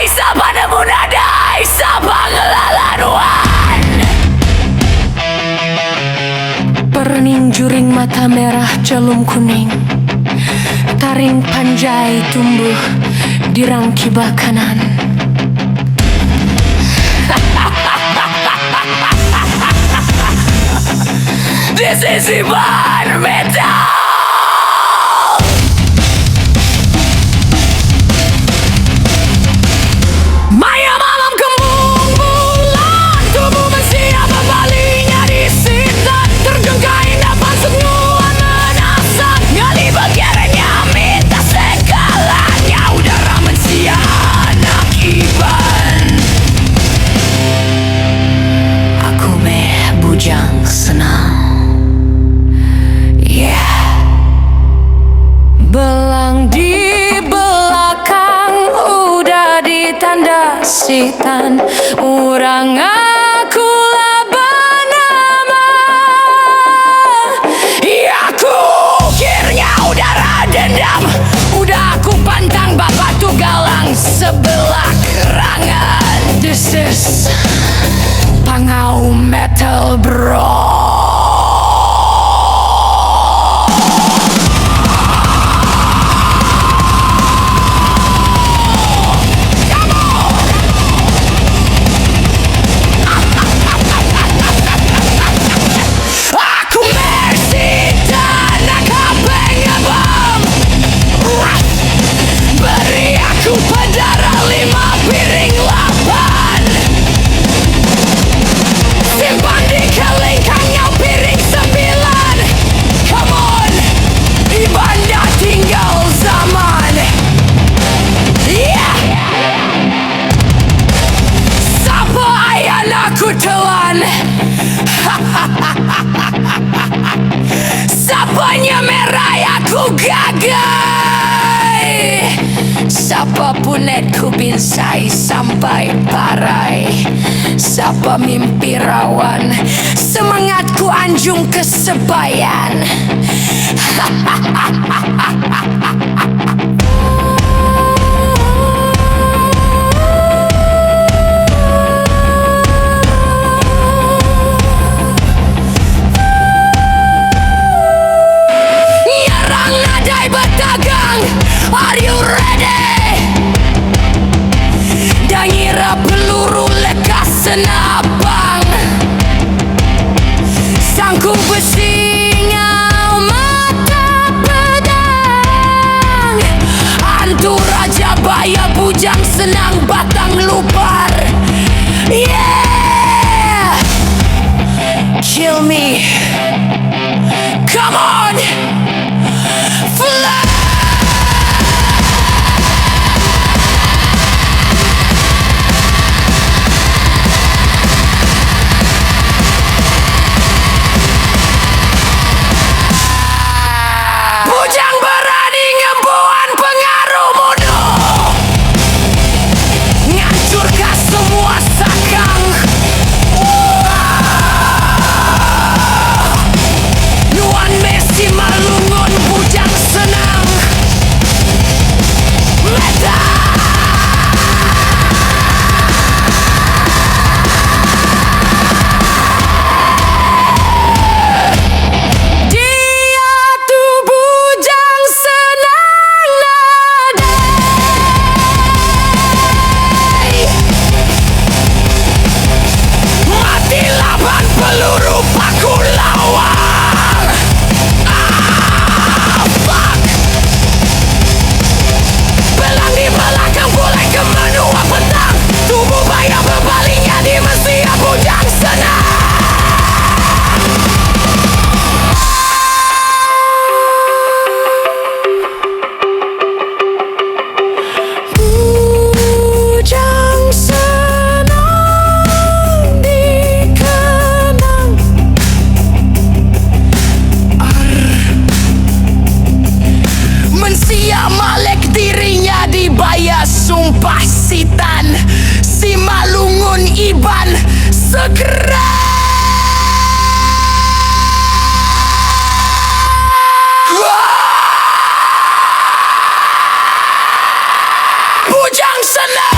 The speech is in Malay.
nadai, sapa nemu nadai, sapa ngelaluan. Perning-juring mata merah celum kuning, taring panjai tumbuh di rangkibah kanan. This is Iban Metal. Maya malam kembung bulan, tubuh manusia berbalinya di sitan. Tergenggai nafas senyuman menasar, nyali bergeraknya minta segalanya. Udara manusia anak Iban. Aku meh bujang senang. Belang di belakang udah ditanda sitan, urang aku laban nama. Ya aku ukirnya udara dendam, udah aku pantang bapak tuh galang sebelah kerangan. This is Pangau Metal Bro. Penjara 5 piring 8, simpan di kelingkangnya piring 9. Come on, Iban dah tinggal zaman. Yeah. Siapa ayah aku telan? Siapanya merai aku gagal. Siapa punetku binsai sampai parai, siapa mimpi rawan, semangatku anjung kesebayan. Nyerang nadai bertagang, are you ready? Dangira peluru lekas senabang, sangkung besi ngau mata pedang. Hantu Raja Baya bujang senang batang lupar. Yeah, kill me, come on, fly. Bujang berani ngebuan pengaruh musuh, ngancurkan semua sakang. Nuan Messi Malungun bujang senang. Metal. Peluru paku lawang. Fuck. Belang di belakang boleh ke menua petang, tubuh Baya berbalingnya di mesia bujang senang. Bujang senang dikenang. Mensia malek dirinya dibaya sumpah sitan, si Malungun Iban segera. Bujang senang.